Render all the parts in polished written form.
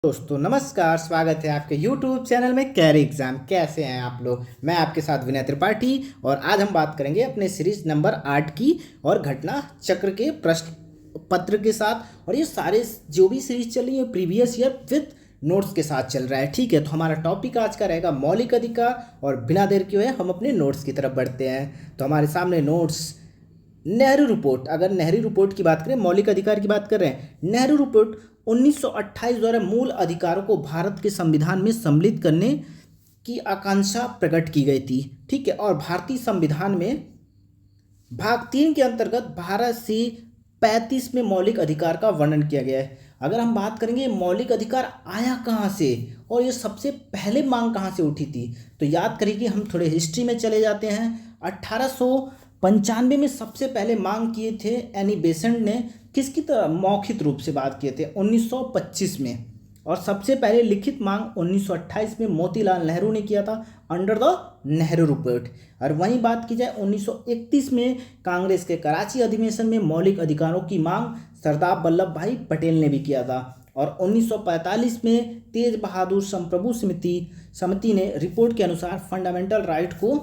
दोस्तों नमस्कार, स्वागत है आपके YouTube चैनल में कैरी एग्जाम। कैसे हैं आप लोग? मैं आपके साथ विनय त्रिपाठी और आज हम बात करेंगे अपने सीरीज नंबर 8 की और घटना चक्र के प्रश्न पत्र के साथ। और ये सारे जो भी सीरीज चल रही है प्रीवियस ईयर विथ नोट्स के साथ चल रहा है। ठीक है, तो हमारा टॉपिक आज का रहेगा मौलिक अधिकार। और बिना देर किए हुए हम अपने नोट्स की तरफ बढ़ते हैं। तो हमारे सामने नोट्स नेहरू रिपोर्ट, अगर नेहरू रिपोर्ट की बात करें, मौलिक अधिकार की बात कर रहे हैं। नेहरू रिपोर्ट 1928 द्वारा मूल अधिकारों को भारत के संविधान में सम्मिलित करने की आकांक्षा प्रकट की गई थी। ठीक है, और भारतीय संविधान में भाग 3 के अंतर्गत 12 से 35 में मौलिक अधिकार का वर्णन किया गया है। अगर हम बात करेंगे मौलिक अधिकार आया कहाँ से और ये सबसे पहले मांग कहाँ से उठी थी, तो याद करिए हम थोड़े हिस्ट्री में चले जाते हैं। 1895 में सबसे पहले मांग किए थे एनी बेसेंट ने। किसकी तरह? मौखिक रूप से बात किए थे 1925 में। और सबसे पहले लिखित मांग 1928 में मोतीलाल नेहरू ने किया था अंडर द नेहरू रिपोर्ट। और वहीं बात की जाए 1931 में कांग्रेस के कराची अधिवेशन में मौलिक अधिकारों की मांग सरदार वल्लभ भाई पटेल ने भी किया था। और 1945 में तेज बहादुर संप्रभु समिति ने रिपोर्ट के अनुसार फंडामेंटल राइट को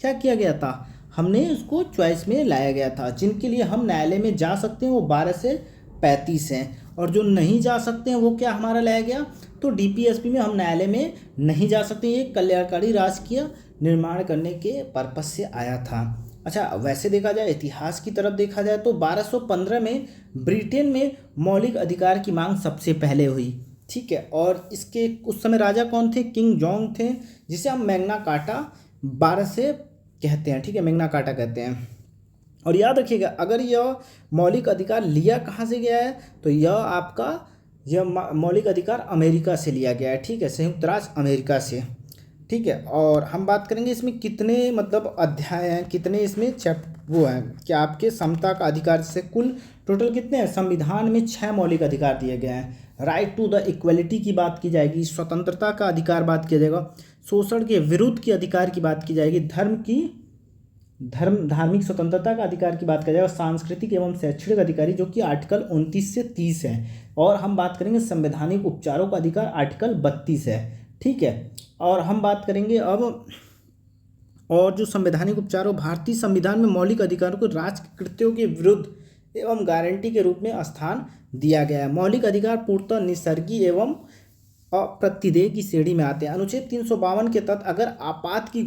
क्या किया गया था, हमने उसको चॉइस में लाया गया था। जिनके लिए हम न्यायालय में जा सकते हैं वो 12 से 35 हैं, और जो नहीं जा सकते हैं वो क्या हमारा लाया गया, तो डीपीएसपी में हम न्यायालय में नहीं जा सकते। ये कल्याणकारी राष्ट्र निर्माण करने के पर्पज से आया था। अच्छा, वैसे देखा जाए इतिहास की तरफ देखा जाए तो 1215 में ब्रिटेन में मौलिक अधिकार की मांग सबसे पहले हुई। ठीक है, और इसके उस समय राजा कौन थे? किंग जॉन्ग थे, जिसे हम मैग्ना कार्टा 12 से कहते हैं। ठीक है, मैग्ना कार्टा कहते हैं। और याद रखिएगा, अगर यह मौलिक अधिकार लिया कहाँ से गया है, तो यह मौलिक अधिकार अमेरिका से लिया गया है। ठीक है, संयुक्त राज्य अमेरिका से। ठीक है, और हम बात करेंगे इसमें कितने मतलब अध्याय हैं, कितने इसमें वो हैं कि आपके समता का अधिकार से कुल टोटल कितने हैं। संविधान में 6 मौलिक अधिकार दिए गए हैं। राइट टू द इक्वलिटी की बात की जाएगी, स्वतंत्रता का अधिकार बात किया जाएगा, शोषण के विरुद्ध के अधिकार की बात की जाएगी, धार्मिक स्वतंत्रता का अधिकार की बात की जाएगा, सांस्कृतिक एवं शैक्षणिक अधिकारी जो कि आर्टिकल 29 से 30 है। और हम बात करेंगे संवैधानिक उपचारों का अधिकार आर्टिकल 32 है। ठीक है, और हम बात करेंगे अब और जो संवैधानिक उपचारों, भारतीय संविधान में मौलिक अधिकारों को राज्य कृत्यों के विरुद्ध एवं गारंटी के रूप में स्थान दिया गया है। मौलिक अधिकार पूर्णतः निसर्गी एवं अप्रतिदेय की श्रेणी में आते हैं। अनुच्छेद 352 के तहत अगर आपात की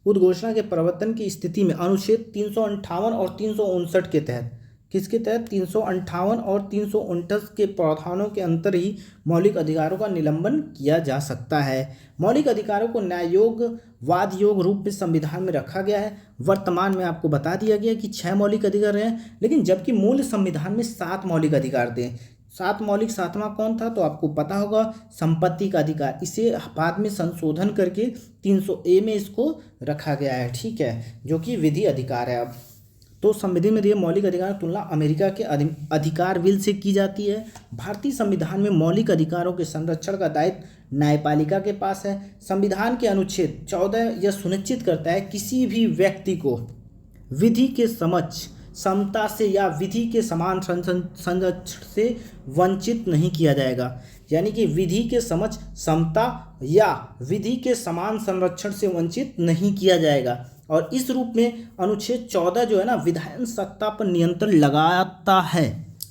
उद्घोषणा के प्रवर्तन की स्थिति में अनुच्छेद 358 और 359 के तहत, किसके तहत? 358 और 359 के प्रावधानों के अंतर ही मौलिक अधिकारों का निलंबन किया जा सकता है। मौलिक अधिकारों को न्याय योग वाद योग रूप में संविधान में रखा गया है। वर्तमान में आपको बता दिया गया कि 6 मौलिक अधिकार हैं, लेकिन जबकि मूल संविधान में 7 मौलिक अधिकार थे। 7वां कौन था तो आपको पता होगा, संपत्ति का अधिकार। इसे बाद में संशोधन करके 300A में इसको रखा गया है। ठीक है, जो कि विधि अधिकार है। अब तो संविधान में दिए मौलिक अधिकार की तुलना अमेरिका के अधिकार बिल से की जाती है। भारतीय संविधान में मौलिक अधिकारों के संरक्षण का दायित्व न्यायपालिका के पास है। संविधान के अनुच्छेद 14 यह सुनिश्चित करता है किसी भी व्यक्ति को विधि के समक्ष समता से या विधि के समान संरक्षण से वंचित नहीं किया जाएगा। यानी कि विधि के समक्ष समता या विधि के समान संरक्षण से वंचित नहीं किया जाएगा। और इस रूप में अनुच्छेद 14 जो है ना, विधायन सत्ता पर नियंत्रण लगाता है।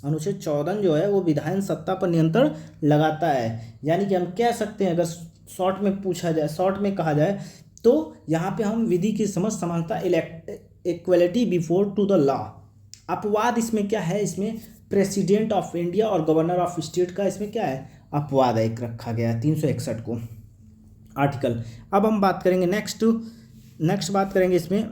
अनुच्छेद 14 जो है वो विधायन सत्ता पर नियंत्रण लगाता है। यानी कि हम कह सकते हैं, अगर शॉर्ट में कहा जाए तो यहाँ पे हम विधि की समझ समानता equality before to the law. अपवाद इसमें क्या है? इसमें प्रेसिडेंट ऑफ इंडिया और गवर्नर ऑफ स्टेट का इसमें क्या है? अपवाद एक रखा गया है 361 को आर्टिकल। अब हम बात करेंगे नेक्स्ट बात करेंगे इसमें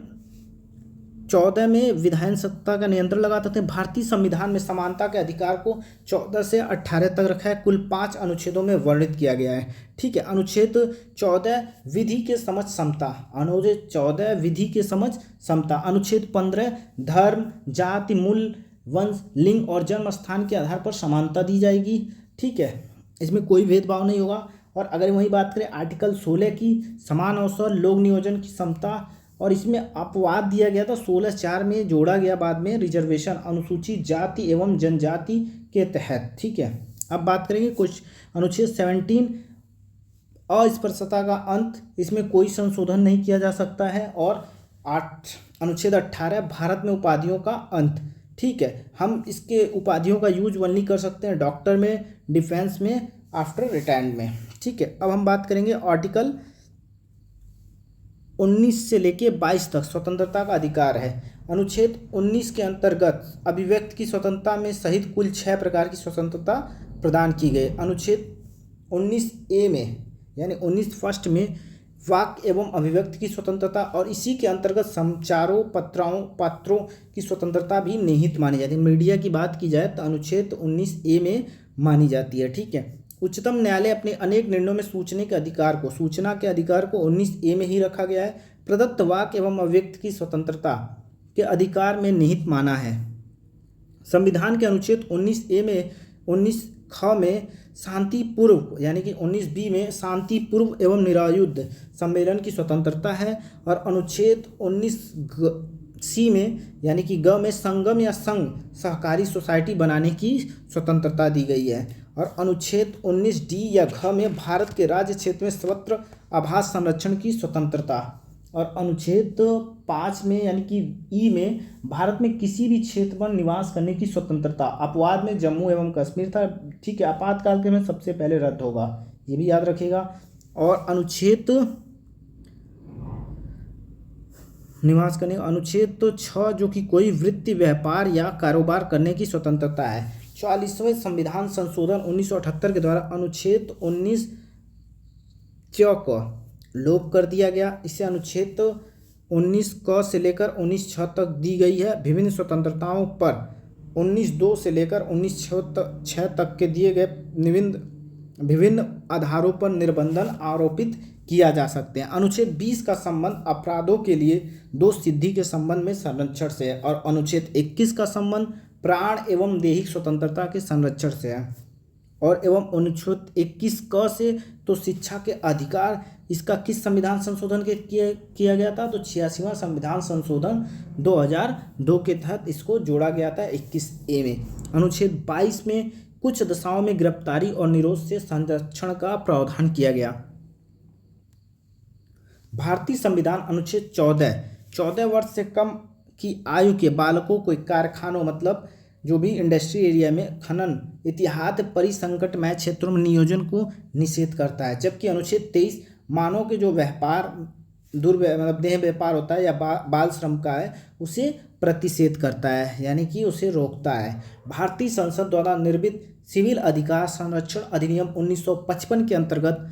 14 में विधायन सत्ता का नियंत्रण लगाते थे। भारतीय संविधान में समानता के अधिकार को 14 से 18 तक रखा है। कुल 5 अनुच्छेदों में वर्णित किया गया है। ठीक है, अनुच्छेद 14 विधि के समक्ष समता, अनुच्छेद 14 विधि के समक्ष समता, अनुच्छेद 15 धर्म जाति मूल वंश लिंग और जन्म स्थान के आधार पर समानता दी जाएगी। ठीक है, इसमें कोई भेदभाव नहीं होगा। और अगर वही बात करें आर्टिकल 16 की, समान अवसर लोक नियोजन की समता, और इसमें अपवाद दिया गया था 16(4) में जोड़ा गया बाद में रिजर्वेशन अनुसूचित जाति एवं जनजाति के तहत। ठीक है, अब बात करेंगे कुछ अनुच्छेद 17 अस्पृश्यता का अंत, इसमें कोई संशोधन नहीं किया जा सकता है। और अनुच्छेद 18 भारत में उपाधियों का अंत। ठीक है, हम इसके उपाधियों का यूज ओनली कर सकते हैं डॉक्टर में, डिफेंस में, आफ्टर रिटायरमेंट में। ठीक है, अब हम बात करेंगे आर्टिकल 19 से लेके 22 तक स्वतंत्रता का अधिकार है। अनुच्छेद 19 के अंतर्गत अभिव्यक्ति की स्वतंत्रता में सहित कुल 6 प्रकार की स्वतंत्रता प्रदान की गई। अनुच्छेद 19A में यानी 19 फर्स्ट में वाक एवं अभिव्यक्ति की स्वतंत्रता और इसी के अंतर्गत समाचारों पत्रों की स्वतंत्रता भी निहित मानी जाती है। मीडिया की बात की जाए तो अनुच्छेद 19A में मानी जाती है। ठीक है, उच्चतम न्यायालय अपने अनेक निर्णयों में सूचना के अधिकार को 19A में ही रखा गया है। प्रदत्त वाक एवं अभिव्यक्ति की स्वतंत्रता के अधिकार में निहित माना है। संविधान के अनुच्छेद 19A में 19 ख में शांतिपूर्व यानी कि 19B में शांतिपूर्व एवं निरायुध सम्मेलन की स्वतंत्रता है। और अनुच्छेद 19C में यानी कि ग में संगम या संघ सहकारी सोसाइटी बनाने की स्वतंत्रता दी गई है। और अनुच्छेद 19D या घ में भारत के राज्य क्षेत्र में सर्वत्र आवास संरक्षण की स्वतंत्रता। और अनुच्छेद 5 में यानी कि ई में भारत में किसी भी क्षेत्र पर निवास करने की स्वतंत्रता। अपवाद में जम्मू एवं कश्मीर था। ठीक है, आपातकाल के में सबसे पहले रद्द होगा, ये भी याद रखिएगा। और अनुच्छेद 6 जो कि कोई वृत्ति व्यापार या कारोबार करने की स्वतंत्रता है। 44वें संविधान संशोधन 1978 के द्वारा अनुच्छेद 19 क को लोप कर दिया गया। इसे अनुच्छेद 19 क से लेकर 19 छ तक दी गई है। विभिन्न स्वतंत्रताओं पर 19(2) से लेकर 19(6) तक के दिए गए विभिन्न आधारों पर निर्बंधन आरोपित किया जा सकते हैं। अनुच्छेद 20 का संबंध अपराधों के लिए दोष सिद्धि के संबंध में संरक्षण से है। और अनुच्छेद 21 का संबंध प्राण एवं दैहिक स्वतंत्रता के संरक्षण से है। और एवं अनुच्छेद 21 क से तो शिक्षा के अधिकार, इसका किस संविधान संशोधन के किया गया था, तो 86वां संविधान संशोधन 2002 के तहत इसको जोड़ा गया था 21A में। अनुच्छेद 22 में कुछ दशाओं में गिरफ्तारी और निरोध से संरक्षण का प्रावधान किया गया। भारतीय संविधान अनुच्छेद 14 वर्ष से कम की आयु के बालकों को कारखानों मतलब जो भी इंडस्ट्री एरिया में खनन इतिहाद परिसंकटमय क्षेत्रों में नियोजन को निषेध करता है। जबकि अनुच्छेद 23 मानव के जो व्यापार मतलब देह व्यापार होता है या बाल श्रम का है उसे प्रतिषेध करता है यानी कि उसे रोकता है। भारतीय संसद द्वारा निर्मित सिविल अधिकार संरक्षण अधिनियम 1955 के अंतर्गत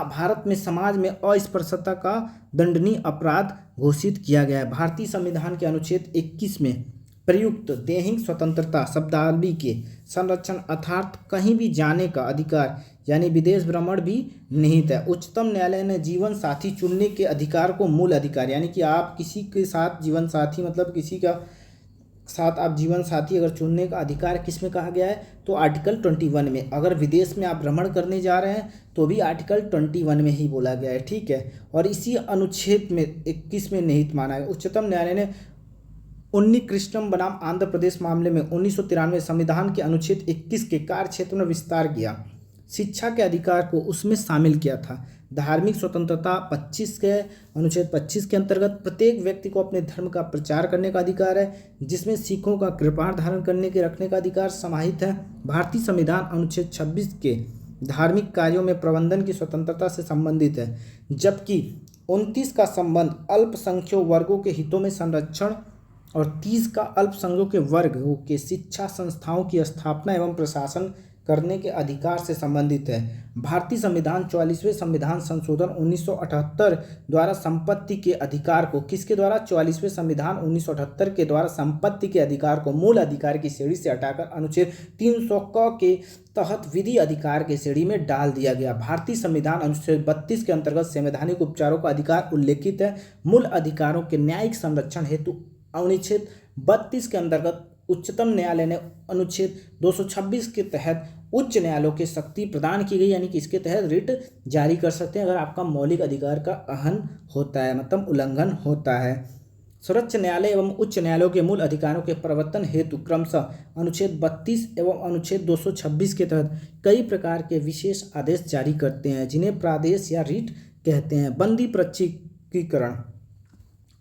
भारत में समाज में अस्पृश्यता का दंडनीय अपराध घोषित किया गया है। भारतीय संविधान के अनुच्छेद 21 में प्रयुक्त दैहिक स्वतंत्रता शब्दावली के संरक्षण अर्थात कहीं भी जाने का अधिकार यानी विदेश भ्रमण भी निहित है। उच्चतम न्यायालय ने जीवन साथी चुनने के अधिकार को मूल अधिकार यानी कि आप किसी के साथ जीवन साथी मतलब किसी का साथ आप जीवन साथी अगर चुनने का अधिकार किस में कहा गया है तो आर्टिकल 21 में। अगर विदेश में आप भ्रमण करने जा रहे हैं तो भी आर्टिकल 21 में ही बोला गया है। ठीक है, और इसी अनुच्छेद में 21 में निहित माना है। उच्चतम न्यायालय ने उन्नी कृष्णम बनाम आंध्र प्रदेश मामले में 1993 संविधान के अनुच्छेद 21 के कार्य क्षेत्र में विस्तार किया। शिक्षा के अधिकार को उसमें शामिल किया था। धार्मिक स्वतंत्रता अनुच्छेद 25 के अंतर्गत प्रत्येक व्यक्ति को अपने धर्म का प्रचार करने का अधिकार है जिसमें सिखों का कृपाण धारण करने के रखने का अधिकार समाहित है। भारतीय संविधान अनुच्छेद 26 के धार्मिक कार्यों में प्रबंधन की स्वतंत्रता से संबंधित है, जबकि 29 का संबंध अल्पसंख्यक वर्गों के हितों में संरक्षण और 30 का अल्पसंख्यकों के वर्गों के शिक्षा संस्थाओं की स्थापना एवं प्रशासन करने के अधिकार से संबंधित है। भारतीय संविधान 44वें संविधान संशोधन 1978 द्वारा संपत्ति के अधिकार को किसके द्वारा 44वें संविधान 1978 के द्वारा संपत्ति के अधिकार को मूल अधिकार की श्रेणी से हटाकर अनुच्छेद 300 क के तहत विधि अधिकार की श्रेणी में डाल दिया गया। भारतीय संविधान अनुच्छेद 32 के अंतर्गत संवैधानिक उपचारों का अधिकार उल्लेखित है। मूल अधिकारों के न्यायिक संरक्षण हेतु अनुच्छेद 32 के अंतर्गत उच्चतम न्यायालय ने अनुच्छेद 226 के तहत उच्च न्यायालयों की शक्ति प्रदान की गई यानी कि इसके तहत रिट जारी कर सकते हैं अगर आपका मौलिक अधिकार का आहन होता है मतलब उल्लंघन होता है। सर्वोच्च न्यायालय एवं उच्च न्यायालयों के मूल अधिकारों के प्रवर्तन हेतु क्रमशः अनुच्छेद 32 एवं अनुच्छेद 226 के तहत कई प्रकार के विशेष आदेश जारी करते हैं, जिन्हें प्रादेश या रीट कहते हैं। बंदी प्रचिकीकरण,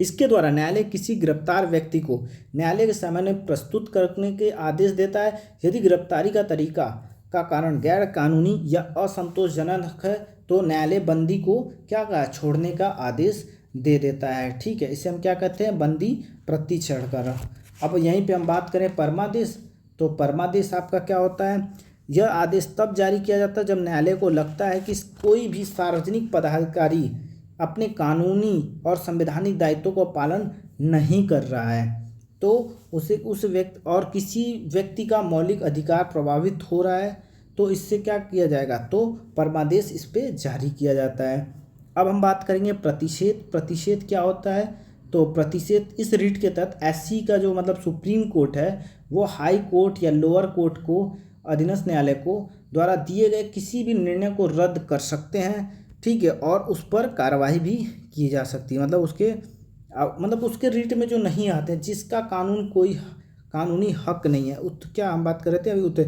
इसके द्वारा न्यायालय किसी गिरफ्तार व्यक्ति को न्यायालय के सामने प्रस्तुत करने के आदेश देता है। यदि गिरफ्तारी का तरीका का कारण गैर कानूनी या असंतोषजनक है तो न्यायालय बंदी को क्या कहा, छोड़ने का आदेश दे देता है। ठीक है, इसे हम क्या कहते हैं, बंदी प्रतिचरण। अब यहीं पे हम बात करें परमादेश, तो परमादेश आपका क्या होता है, यह आदेश तब जारी किया जाता है जब न्यायालय को लगता है कि कोई भी सार्वजनिक पदाधिकारी अपने कानूनी और संवैधानिक दायित्वों का पालन नहीं कर रहा है, तो उसे उस व्यक्ति और किसी व्यक्ति का मौलिक अधिकार प्रभावित हो रहा है, तो इससे क्या किया जाएगा, तो परमादेश इस पे जारी किया जाता है। अब हम बात करेंगे प्रतिषेध। प्रतिषेध क्या होता है, तो प्रतिषेध इस रीट के तहत एससी का जो मतलब सुप्रीम कोर्ट है वो हाई कोर्ट या लोअर कोर्ट को, अधीनस्थ न्यायालय को द्वारा दिए गए किसी भी निर्णय को रद्द कर सकते हैं। ठीक है, और उस पर कार्रवाई भी की जा सकती है, मतलब उसके रीट में जो नहीं आते, जिसका कोई कानूनी हक नहीं है, क्या हम बात कर रहे थे अभी, उत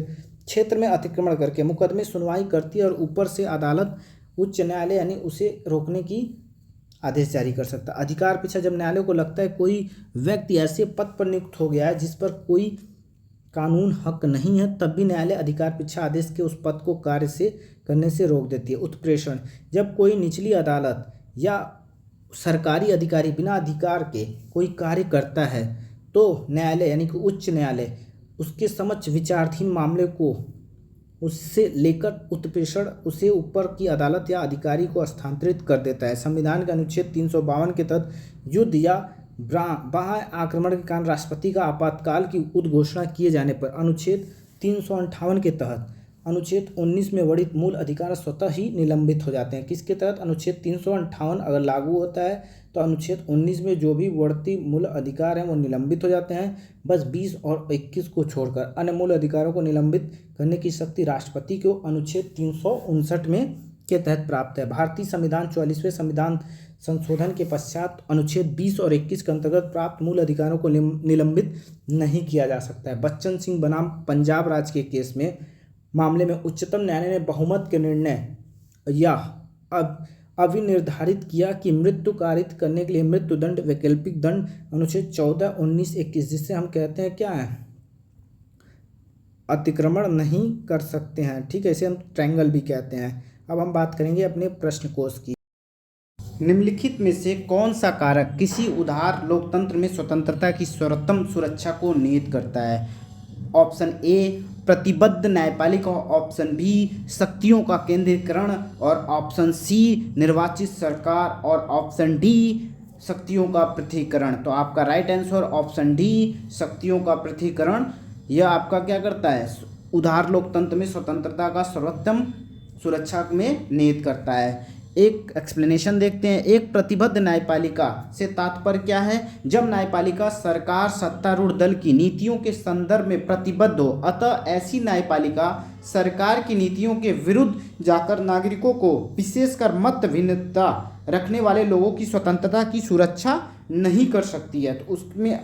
क्षेत्र में अतिक्रमण करके मुकदमे सुनवाई करती है और ऊपर से अदालत, उच्च न्यायालय यानी उसे रोकने की आदेश जारी कर सकता है। अधिकार पीछा, जब न्यायालय को लगता है कोई व्यक्ति ऐसे पद पर नियुक्त हो गया है जिस पर कोई कानून हक नहीं है, तब भी न्यायालय अधिकार पीछा आदेश के उस पद को कार्य से करने से रोक देती है। उत्प्रेषण, जब कोई निचली अदालत या सरकारी अधिकारी बिना अधिकार के कोई कार्य करता है तो न्यायालय यानी कि उच्च न्यायालय उसके समक्ष विचाराधीन मामले को उससे लेकर उत्प्रेषण उसे ऊपर की अदालत या अधिकारी को स्थानांतरित कर देता है। संविधान के अनुच्छेद 352 के तहत युद्ध या बाह्य आक्रमण के कारण राष्ट्रपति का आपातकाल की उद्घोषणा किए जाने पर अनुच्छेद 358 के तहत अनुच्छेद 19 में वर्णित मूल अधिकार स्वतः ही निलंबित हो जाते हैं। किसके तहत, अनुच्छेद 358 अगर लागू होता है तो अनुच्छेद 19 में जो भी वर्ती मूल अधिकार हैं वो निलंबित हो जाते हैं। बस 20 और 21 को छोड़कर अन्य मूल अधिकारों को निलंबित करने की शक्ति राष्ट्रपति को अनुच्छेद 359 में के तहत प्राप्त है। भारतीय संविधान 44वें संविधान संशोधन के पश्चात अनुच्छेद 20 और 21 के अंतर्गत प्राप्त मूल अधिकारों को निलंबित नहीं किया जा सकता है। बच्चन सिंह बनाम पंजाब राज्य के केस में मामले में उच्चतम न्यायालय ने बहुमत के निर्णय या अविनिर्धारित किया कि मृत्यु कारित करने के लिए मृत्युदंड वैकल्पिक दंड अनुच्छेद 14, 19, 21, जिससे हम कहते हैं क्या है, अतिक्रमण नहीं कर सकते हैं। ठीक है, इसे हम ट्रायंगल भी कहते हैं। अब हम बात करेंगे अपने प्रश्न कोश की। निम्नलिखित में से कौन सा कारक किसी उदार लोकतंत्र में स्वतंत्रता की सर्वोत्तम सुरक्षा को निहित करता है? ऑप्शन ए प्रतिबद्ध न्यायपालिका, ऑप्शन बी शक्तियों का केंद्रीकरण और ऑप्शन सी निर्वाचित सरकार और ऑप्शन डी शक्तियों का पृथकीकरण। तो आपका राइट आंसर ऑप्शन डी शक्तियों का पृथकीकरण। यह आपका क्या करता है, उदार लोकतंत्र में स्वतंत्रता का सर्वोत्तम सुरक्षा में निहित करता है। एक एक्सप्लेनेशन देखते हैं। एक प्रतिबद्ध न्यायपालिका से तात्पर्य क्या है, जब न्यायपालिका सरकार सत्तारूढ़ दल की नीतियों के संदर्भ में प्रतिबद्ध हो, अतः ऐसी न्यायपालिका सरकार की नीतियों के विरुद्ध जाकर नागरिकों को, विशेषकर मत भिन्नता रखने वाले लोगों की स्वतंत्रता की सुरक्षा नहीं कर सकती है। तो उसमें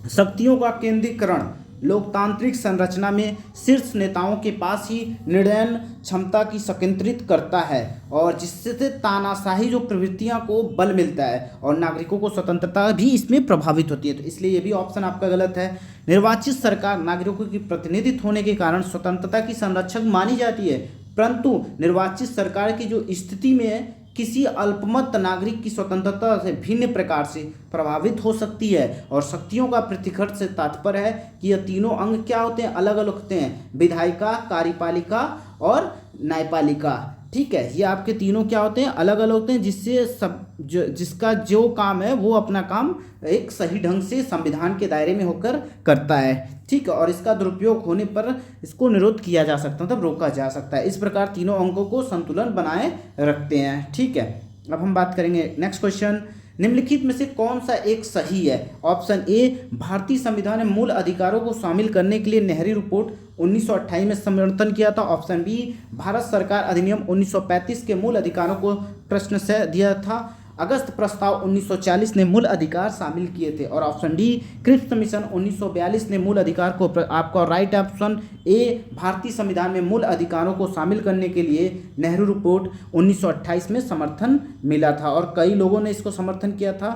शक्तियों का केंद्रीकरण लोकतांत्रिक संरचना में शीर्ष नेताओं के पास ही निर्णय क्षमता की संकेंद्रित करता है और जिससे तानाशाही जो प्रवृत्तियां को बल मिलता है और नागरिकों को स्वतंत्रता भी इसमें प्रभावित होती है। तो इसलिए ये भी ऑप्शन आपका गलत है। निर्वाचित सरकार नागरिकों की प्रतिनिधित्व होने के कारण स्वतंत्रता की संरक्षक मानी जाती है, परंतु निर्वाचित सरकार की जो स्थिति में किसी अल्पमत नागरिक की स्वतंत्रता से भिन्न प्रकार से प्रभावित हो सकती है। और शक्तियों का पृथकीकरण से तात्पर्य है कि यह तीनों अंग क्या होते हैं, अलग अलग होते हैं, विधायिका, कार्यपालिका और न्यायपालिका। ठीक है, ये आपके तीनों क्या होते हैं, अलग अलग होते हैं, जिससे जिसका जो काम है वो अपना काम एक सही ढंग से संविधान के दायरे में होकर करता है। ठीक है, और इसका दुरुपयोग होने पर इसको निरोध किया जा सकता है, मतलब रोका जा सकता है। इस प्रकार तीनों अंगों को संतुलन बनाए रखते हैं। ठीक है, अब हम बात करेंगे नेक्स्ट क्वेश्चन। निम्नलिखित में से कौन सा एक सही है? ऑप्शन ए भारतीय संविधान में मूल अधिकारों को शामिल करने के लिए नेहरू रिपोर्ट 1928 में समर्थन किया था। ऑप्शन बी भारत सरकार अधिनियम 1935 के मूल अधिकारों को प्रश्न से दिया था। अगस्त प्रस्ताव 1940 ने मूल अधिकार शामिल किए थे। और ऑप्शन डी क्रिप्स मिशन 1942 ने मूल अधिकार को आपका राइट ऑप्शन ए भारतीय संविधान में मूल अधिकारों को शामिल करने के लिए नेहरू रिपोर्ट 1928 में समर्थन मिला था और कई लोगों ने इसको समर्थन किया था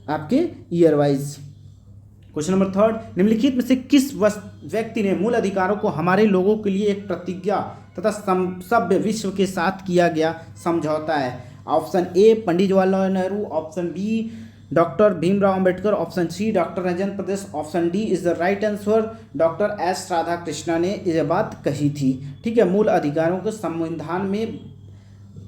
आपके year wise. Question number third, निम्नलिखित में से किस व्यक्ति ने मूल अधिकारों को हमारे लोगों के लिए एक प्रतिज्ञा तथा सभ्य विश्व के साथ किया गया समझौता है? Option A Pandit Jawaharlal Nehru, option B doctor Bhimrao Ambedkar, option C doctor Rajendra Prasad, option D is the right answer doctor S Radhakrishnan ने यह बात कही थी। ठीक है, मूल अधिकारों के संविधान में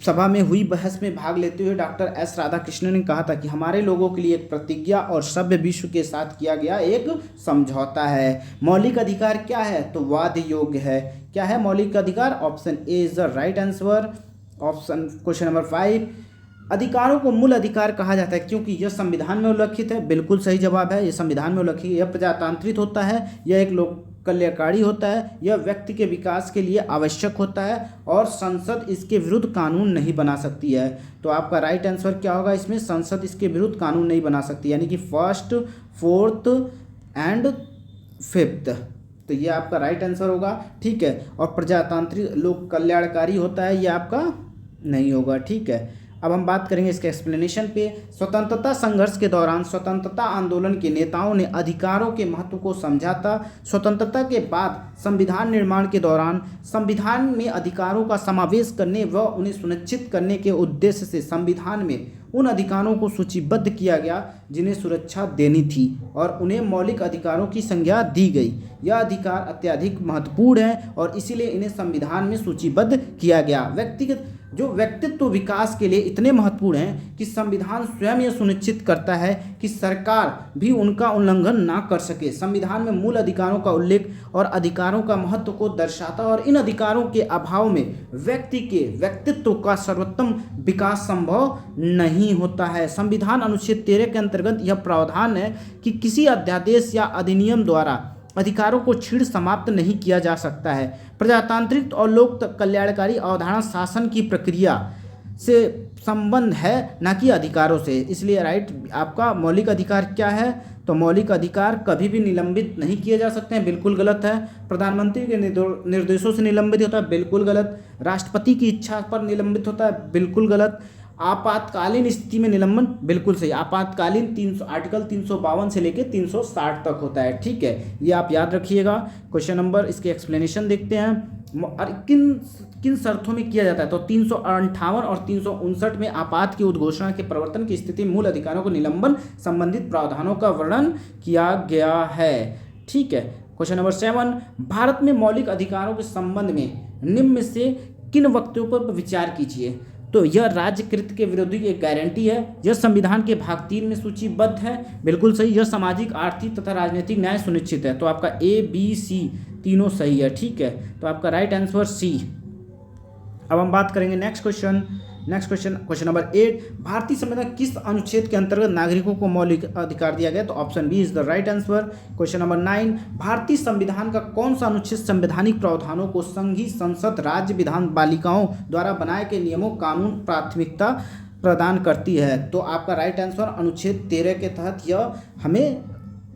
सभा में हुई बहस में भाग लेते हुए डॉक्टर एस राधाकृष्णन ने कहा था कि हमारे लोगों के लिए एक प्रतिज्ञा और सभ्य विश्व के साथ किया गया एक समझौता है। मौलिक अधिकार क्या है? तो वाद योग्य है। क्या है मौलिक अधिकार? Option A is the right answer. Option question number 5, अधिकारों को मूल अधिकार कहा जाता है क्योंकि यह संविधान में उल्लिखित है। बिल्कुल सही जवाब है, यह संविधान में उल्लिखित है। यह प्रजातांत्रिक होता है, यह एक लोक कल्याणकारी होता है, यह व्यक्ति के विकास के लिए आवश्यक होता है और संसद इसके विरुद्ध कानून नहीं बना सकती है। तो आपका राइट आंसर क्या होगा इसमें? संसद इसके विरुद्ध कानून नहीं बना सकती, यानी कि फर्स्ट, फोर्थ एंड फिफ्थ। तो ये आपका राइट आंसर होगा। ठीक है, और प्रजातांत्रिक लोक कल्याणकारी होता है, ये आपका नहीं होगा। ठीक है, अब हम बात करेंगे इसके एक्सप्लेनेशन पे। स्वतंत्रता संघर्ष के दौरान स्वतंत्रता आंदोलन के नेताओं ने अधिकारों के महत्व को समझा था। स्वतंत्रता के बाद संविधान निर्माण के दौरान संविधान में अधिकारों का समावेश करने व उन्हें सुनिश्चित करने के उद्देश्य से संविधान में उन अधिकारों को सूचीबद्ध किया गया जिन्हें सुरक्षा देनी थी और उन्हें मौलिक अधिकारों की संज्ञा दी गई। यह अधिकार अत्यधिक महत्वपूर्ण है और इसीलिए इन्हें संविधान में सूचीबद्ध किया गया। व्यक्तित्व विकास के लिए इतने महत्वपूर्ण हैं कि संविधान स्वयं यह सुनिश्चित करता है कि सरकार भी उनका उल्लंघन ना कर सके। संविधान में मूल अधिकारों का उल्लेख और अधिकारों का महत्व को दर्शाता और इन अधिकारों के अभाव में व्यक्ति के व्यक्तित्व का सर्वोत्तम विकास संभव नहीं होता है। संविधान अनुच्छेद 13 के अंतर्गत यह प्रावधान है कि किसी अध्यादेश या अधिनियम द्वारा अधिकारों को छीड़ समाप्त नहीं किया जा सकता है। प्रजातांत्रिक और लोक कल्याणकारी अवधारणा शासन की प्रक्रिया से संबंध है, न कि अधिकारों से। इसलिए राइट आपका मौलिक अधिकार क्या है? तो मौलिक अधिकार कभी भी निलंबित नहीं किए जा सकते हैं, बिल्कुल गलत है। प्रधानमंत्री के निर्देशों से निलंबित होता है, बिल्कुल गलत। राष्ट्रपति की इच्छा पर निलंबित होता है, बिल्कुल गलत। आपातकालीन स्थिति में निलंबन, बिल्कुल सही। आपातकालीन आर्टिकल 352 से लेकर 360 तक होता है। ठीक है, ये आप याद रखिएगा। क्वेश्चन नंबर इसके एक्सप्लेनेशन देखते हैं और किन शर्तों में किया जाता है। तो 358 और 359 में आपात की उद्घोषणा के प्रवर्तन की स्थिति में मूल अधिकारों को निलंबन संबंधित प्रावधानों का वर्णन किया गया है। ठीक है, क्वेश्चन नंबर 7, भारत में मौलिक अधिकारों के संबंध में निम्न में से किन वक्तव्यों पर विचार कीजिए। तो यह राज्यकृत के विरोधी एक गारंटी है, यह संविधान के भाग 3 में सूचीबद्ध है, बिल्कुल सही। यह सामाजिक, आर्थिक तथा राजनीतिक न्याय सुनिश्चित है। तो आपका ए, बी, सी तीनों सही है। ठीक है, तो आपका राइट आंसर सी। अब हम बात करेंगे नेक्स्ट क्वेश्चन क्वेश्चन नंबर 8, भारतीय संविधान किस अनुच्छेद के अंतर्गत नागरिकों को मौलिक अधिकार दिया गया? तो option B is the right answer. Question number 9, भारतीय संविधान का कौन सा अनुच्छेद संवैधानिक प्रावधानों को संघीय संसद, राज्य विधान पालिकाओं द्वारा बनाए गए नियमों कानून प्राथमिकता प्रदान करती है? तो आपका राइट आंसर अनुच्छेद 13 के तहत यह हमें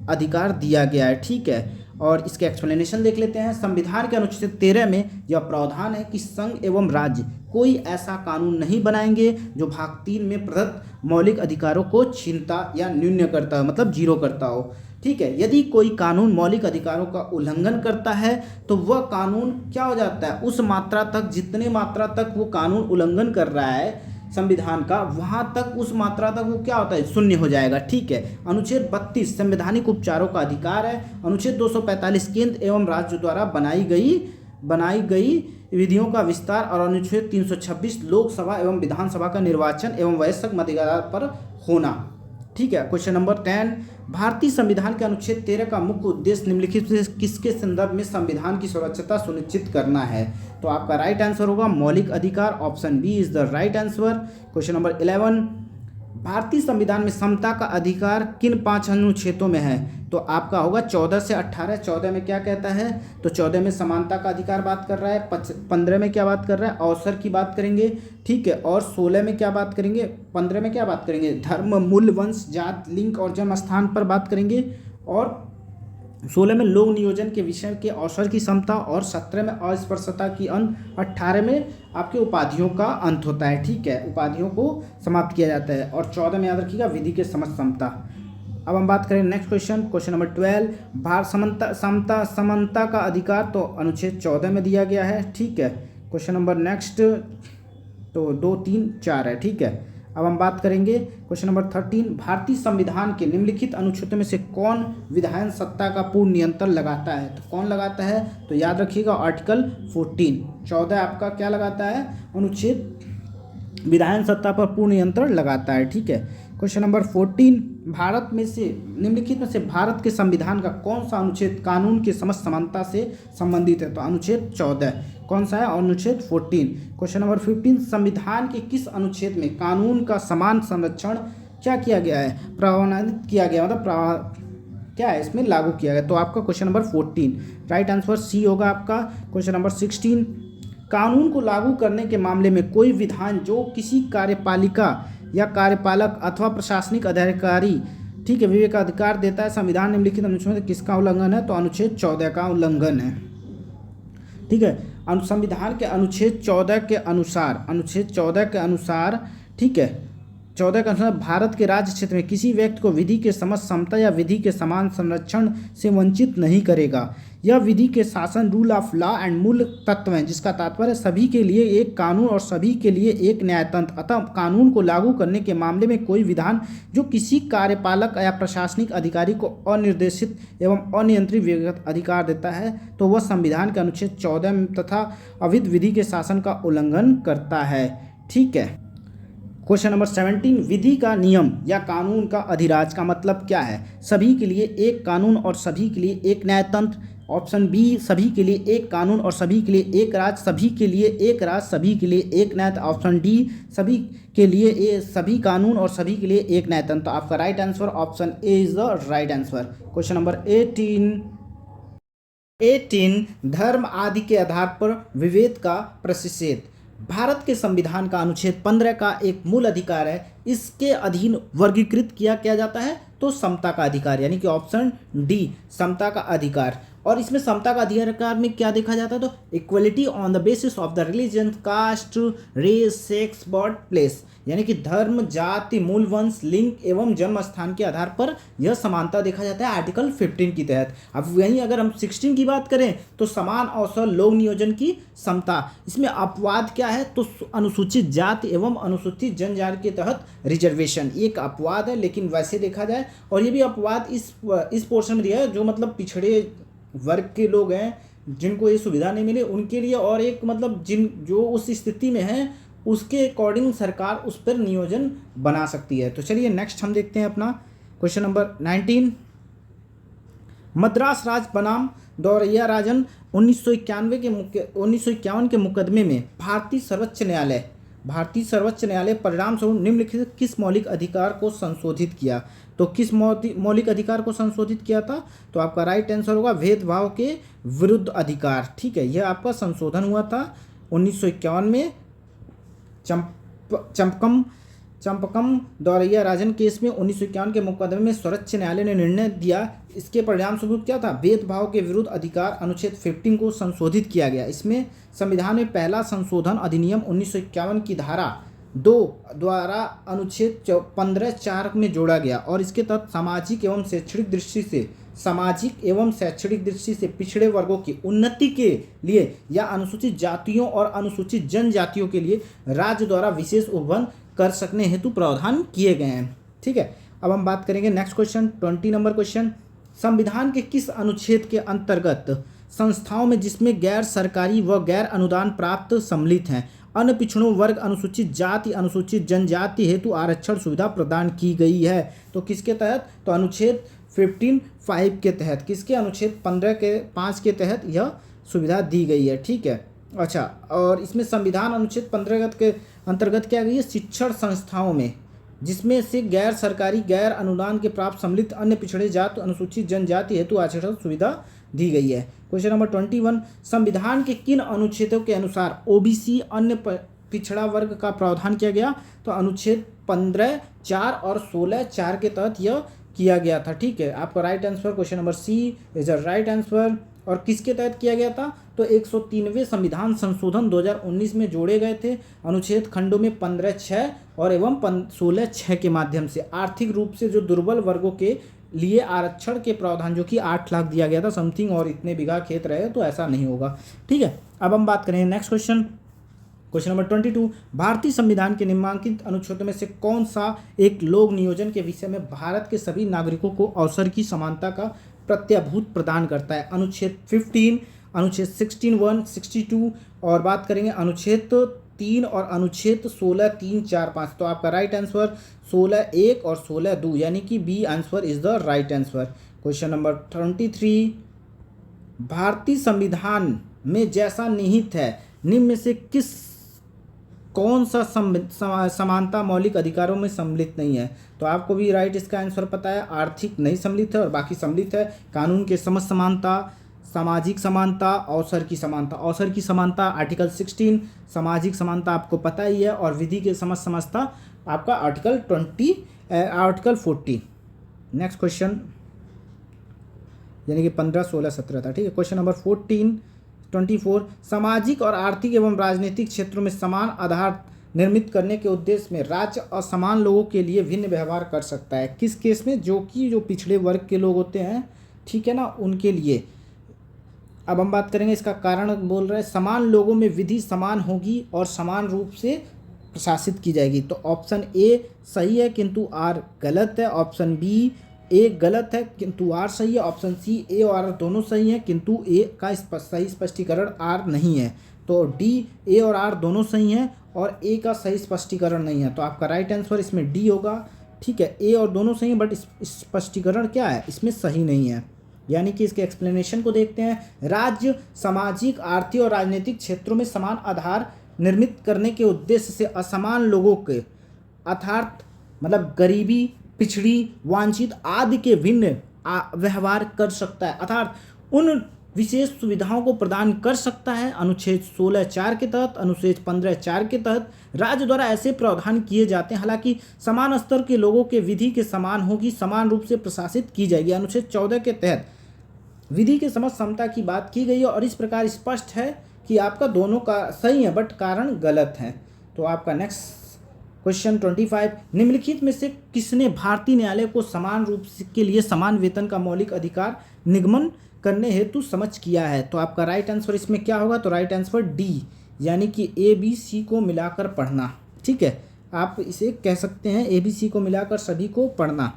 अधिकार दिया गया है। ठीक है, और इसके एक्सप्लेनेशन देख लेते हैं। संविधान के अनुच्छेद 13 में यह प्रावधान है कि संघ एवं राज्य कोई ऐसा कानून नहीं बनाएंगे जो भाग 3 में प्रदत्त मौलिक अधिकारों को छीनता या न्यून करता हो, मतलब जीरो करता हो। ठीक है, यदि कोई कानून मौलिक अधिकारों का उल्लंघन करता है तो वह कानून क्या हो जाता है, उस मात्रा तक, जितने मात्रा तक वो कानून उल्लंघन कर रहा है संविधान का, वहां तक, उस मात्रा तक वो क्या होता है, शून्य हो जाएगा। ठीक है, अनुच्छेद 32 संवैधानिक उपचारों का अधिकार है। अनुच्छेद 245 केंद्र एवं राज्य द्वारा बनाई गई विधियों का विस्तार और अनुच्छेद 326 लोकसभा एवं विधानसभा का निर्वाचन एवं वयस्क मतदान पर होना। ठीक है, क्वेश्चन नंबर 10, भारतीय संविधान के अनुच्छेद 13 का मुख्य उद्देश्य निम्नलिखित से किसके संदर्भ में संविधान की सुरक्षितता सुनिश्चित करना है? तो आपका राइट आंसर होगा मौलिक अधिकार। Option B is the right answer. Question number 11, भारतीय संविधान में समता का अधिकार किन 5 अनुच्छेदों में है? तो आपका होगा 14 से 18। 14 में क्या कहता है? तो 14 में समानता का अधिकार बात कर रहा है। 15 में क्या बात कर रहा है? अवसर की बात करेंगे, ठीक है। और 16 में क्या बात करेंगे? 15 में क्या बात करेंगे? धर्म, मूल, वंश, जात, लिंग और जन्म स्थान पर बात करेंगे। और 16 में लोक नियोजन के विषय के अवसर की समता। और 17 में अस्पृश्यता की अंत। 18 में आपके उपाधियों का अंत होता है, ठीक है, उपाधियों को समाप्त किया जाता है। और 14 में याद रखिएगा विधि के समस्त समता। अब हम बात करें नेक्स्ट क्वेश्चन नंबर 12। समानता का अधिकार तो अनुच्छेद 14 में दिया गया है, ठीक है। क्वेश्चन नंबर नेक्स्ट तो 2, 3, 4 है, ठीक है। अब हम बात करेंगे क्वेश्चन नंबर 13। भारतीय संविधान के निम्नलिखित अनुच्छेदों में से कौन विधायन सत्ता का पूर्ण नियंत्रण लगाता है? तो कौन लगाता है? तो याद रखिएगा आर्टिकल 14। 14 आपका क्या लगाता है? अनुच्छेद विधायन सत्ता पर पूर्ण नियंत्रण लगाता है, ठीक है। Question number 14। भारत में से निम्नलिखित में से भारत के संविधान का कौन सा अनुच्छेद कानून के समस्त समानता से संबंधित है? तो अनुच्छेद 14 कौन सा है? अनुच्छेद 14। Question number 15। संविधान के किस अनुच्छेद में कानून का समान संरक्षण क्या किया गया है? प्रावधानित किया गया, मतलब क्या है इसमें लागू किया गया? तो आपका question number 14 right answer C होगा आपका। Question number 16। कानून को लागू करने के मामले में कोई विधान जो किसी कार्यपालिका या कार्यपालक अथवा प्रशासनिक अधिकारी, ठीक है, विवेकाधिकार देता है, संविधान निम्नलिखित अनुच्छेद में किसका उल्लंघन है? तो अनुच्छेद 14 का उल्लंघन है, ठीक है। संविधान के अनुच्छेद 14 के अनुसार, ठीक है, 14 के अनुसार भारत के राज्य क्षेत्र में किसी व्यक्ति को विधि के समस्त समता या विधि के समान संरक्षण से वंचित नहीं करेगा। यह विधि के शासन, रूल ऑफ लॉ एंड मूल तत्व हैं, जिसका तात्पर्य सभी के लिए एक कानून और सभी के लिए एक न्यायतंत्र। अतः कानून को लागू करने के मामले में कोई विधान जो किसी कार्यपालक या प्रशासनिक अधिकारी को अनिर्देशित एवं अनियंत्रित व्यक्तिगत अधिकार देता है तो वह संविधान के अनुच्छेद 14 तथा अविध विधि के शासन का उल्लंघन करता है, ठीक है। Question number 17। विधि का नियम या कानून का अधिराज का मतलब क्या है? सभी के लिए एक कानून और सभी के लिए एक न्यायतंत्र। ऑप्शन बी, सभी के लिए एक कानून और सभी के लिए एक राज, सभी के लिए एक राज, सभी के लिए एक न्यायतंत्र। ऑप्शन डी, सभी के लिए सभी कानून और सभी के लिए एक न्यायतंत्र। तो आपका right answer option A is the right answer. Question number 18 धर्म आदि के आधार पर विभेद का प्रतिषेध। भारत के संविधान का अनुच्छेद 15 का एक मूल अधिकार है, इसके अधीन वर्गीकृत किया जाता है तो समता का अधिकार, यानी कि ऑप्शन डी समता का अधिकार। और इसमें समता का अधिकार में क्या देखा जाता है? तो equality on the basis of the religion, caste, race, sex, birth place, यानी कि धर्म, जाति, मूल, वंश, लिंग एवं जन्म स्थान के आधार पर यह समानता देखा जाता है आर्टिकल 15 के तहत। अब वहीं अगर हम 16 की बात करें तो समान अवसर लोक नियोजन की समता। इसमें अपवाद क्या है? तो अनुसूचित जाति एवं अनुसूचित जनजाति के तहत रिजर्वेशन एक अपवाद है, लेकिन वैसे देखा जाए और ये भी अपवाद इस पोर्शन में दिया है जो मतलब पिछड़े वर्ग के लोग हैं जिनको ये सुविधा नहीं मिले उनके लिए, और एक मतलब जो उस स्थिति में है उसके अकॉर्डिंग सरकार उस पर नियोजन बना सकती है। तो चलिए नेक्स्ट हम देखते हैं अपना क्वेश्चन नंबर 19। मद्रास राज्य बनाम दौरैया राजन 1951 के मुकदमे में भारतीय सर्वोच्च न्यायालय परिणाम स्वरूप निम्नलिखित किस मौलिक अधिकार को संशोधित किया? तो किस मौलिक अधिकार को संशोधित किया था? तो आपका राइट आंसर होगा भेदभाव के विरुद्ध अधिकार, ठीक है। यह आपका संशोधन हुआ था 1951 में चंपकम दौरैया राजन केस में 1951 के मुकदमे में सर्वोच्च न्यायालय ने निर्णय दिया। इसके परिणाम स्वरूप क्या था? भेदभाव के विरुद्ध अधिकार अनुच्छेद 15 को संशोधित किया गया। इसमें संविधान में पहला संशोधन अधिनियम 1951 की धारा 2 द्वारा अनुच्छेद 15(4) में जोड़ा गया और इसके तहत सामाजिक एवं शैक्षणिक दृष्टि से पिछड़े वर्गों की उन्नति के लिए या अनुसूचित जातियों और अनुसूचित जनजातियों के लिए राज्य द्वारा विशेष उपबंध कर सकने हेतु प्रावधान किए गए हैं, ठीक है। अब हम बात करेंगे नेक्स्ट क्वेश्चन 20 नंबर क्वेश्चन। संविधान के किस अनुच्छेद के अंतर्गत संस्थाओं में जिसमें गैर सरकारी व गैर अनुदान प्राप्त सम्मिलित हैं अन्य पिछड़ों वर्ग अनुसूचित जाति अनुसूचित जनजाति हेतु आरक्षण सुविधा प्रदान की गई है? तो किसके तहत? तो अनुच्छेद 15(5) के तहत। किसके? अनुच्छेद 15(5) के तहत यह सुविधा दी गई है, ठीक है। अच्छा, और इसमें संविधान अनुच्छेद 15 के अंतर्गत क्या गई है? शिक्षण संस्थाओं में जिसमें से गैर सरकारी गैर अनुदान के प्राप्त सम्मिलित अन्य पिछड़े जाति अनुसूचित जनजाति हेतु आरक्षण सुविधा दी गई है। क्वेश्चन नंबर 21, संविधान के किन अनुच्छेदों के अनुसार ओबीसी अन्य पिछड़ा वर्ग का प्रावधान किया गया? तो अनुच्छेद 15(4) और 16(4) के तहत यह किया गया था। ठीक है, आपका right answer question number C is a right answer. और किसके तहत किया गया था? तो 103वें संविधान संशोधन 2019 में जोड़े गए थे अनुच्छेद खंडों में 15(6) और एवं 16(6) के माध्यम से आर्थिक रूप से जो दुर्बल वर्गों के लिए आरक्षण के प्रावधान, जो कि 8 लाख दिया गया था समथिंग, और इतने बीघा खेत रहे तो ऐसा नहीं होगा। ठीक है, अब हम बात करें नेक्स्ट क्वेश्चन, क्वेश्चन नंबर 22, भारतीय संविधान के निम्नलिखित अनुच्छेदों में से कौन सा एक लोक नियोजन के विषय में भारत के सभी नागरिकों को अवसर की समानता का प्रत्याभूत प्रदान करता है? अनुच्छेद 15, अनुच्छेद 16(1), 62, और बात करेंगे अनुच्छेद 3 और अनुच्छेद 16, 3, 4, 5। तो आपका राइट आंसर 16(1) और 16(2), यानी कि B answer is the right answer. Question number 23, भारतीय संविधान में जैसा निहित है निम्न में से कौन सा समानता मौलिक अधिकारों में सम्मिलित नहीं है? तो आपको भी राइट इसका आंसर पता है, आर्थिक नहीं सम्मिलित है और बाकी सम्मिलित है। कानून के समझ समानता, सामाजिक समानता, अवसर की समानता। अवसर की समानता आर्टिकल 16, सामाजिक समानता आपको पता ही है, और विधि के समझता आपका आर्टिकल 40। नेक्स्ट क्वेश्चन, यानी कि 15, 16, 17 था। ठीक है, क्वेश्चन नंबर 24, सामाजिक और आर्थिक एवं राजनीतिक क्षेत्रों में समान आधार निर्मित करने के उद्देश्य में राज्य असमान लोगों के लिए भिन्न व्यवहार कर सकता है। किस केस में? जो पिछड़े वर्ग के लोग होते हैं, ठीक है ना, उनके लिए। अब हम बात करेंगे इसका कारण, बोल रहे हैं समान लोगों में विधि समान होगी और समान रूप से प्रशासित की जाएगी। तो ऑप्शन ए सही है किंतु आर गलत है। ऑप्शन बी ए गलत है किंतु आर सही है। ऑप्शन सी ए और आर दोनों सही हैं किंतु ए का सही स्पष्टीकरण आर नहीं है। तो डी ए और आर दोनों सही हैं और ए का सही स्पष्टीकरण नहीं है। तो आपका राइट आंसर इसमें डी होगा। ठीक है, ए और दोनों सही हैं बट स्पष्टीकरण क्या है इसमें सही नहीं है। यानी कि इसके एक्सप्लेनेशन को देखते हैं। राज्य सामाजिक, आर्थिक और राजनीतिक क्षेत्रों में समान आधार निर्मित करने के उद्देश्य से असमान लोगों के अर्थात मतलब गरीबी, पिछड़ी, वांछित आदि के भिन्न व्यवहार कर सकता है, अर्थात उन विशेष सुविधाओं को प्रदान कर सकता है। अनुच्छेद 16(4) के तहत, अनुच्छेद 15(4) के तहत राज्य द्वारा ऐसे प्रावधान किए जाते हैं। हालांकि समान स्तर के लोगों के विधि के समान होगी, समान रूप से प्रशासित की जाएगी। अनुच्छेद 14 के तहत विधि के समझ समता की बात की गई है और इस प्रकार स्पष्ट है कि आपका दोनों का सही है बट कारण गलत है। तो आपका नेक्स्ट क्वेश्चन 25, निम्नलिखित में से किसने भारतीय न्यायालय को समान रूप के लिए समान वेतन का मौलिक अधिकार निगमन करने हेतु समझ किया है? तो आपका राइट आंसर इसमें क्या होगा? तो राइट आंसर डी, यानी कि ए बी सी को मिलाकर पढ़ना। ठीक है, आप इसे कह सकते हैं ए बी सी को मिलाकर सभी को पढ़ना।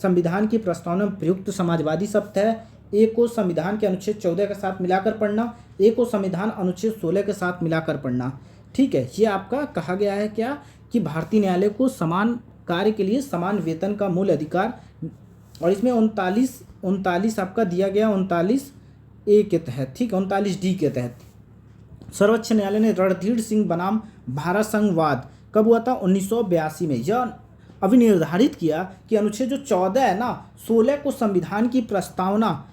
संविधान की प्रस्तावना में प्रयुक्त समाजवादी शब्द है। ए को संविधान के अनुच्छेद 14 के साथ मिलाकर पढ़ना, ए को संविधान अनुच्छेद 16 के साथ मिलाकर पढ़ना। ठीक है, ये आपका कहा गया है क्या कि भारतीय न्यायालय को समान कार्य के लिए समान वेतन का मूल अधिकार, और इसमें 39 आपका दिया गया 39(a) के तहत। ठीक है, 39(d) के तहत सर्वोच्च न्यायालय ने रणधीर सिंह बनाम भारत संघवाद कब हुआ था? 1982 में। यह अभी निर्धारित किया कि अनुच्छेद जो 14 है ना, 16 को संविधान की प्रस्तावना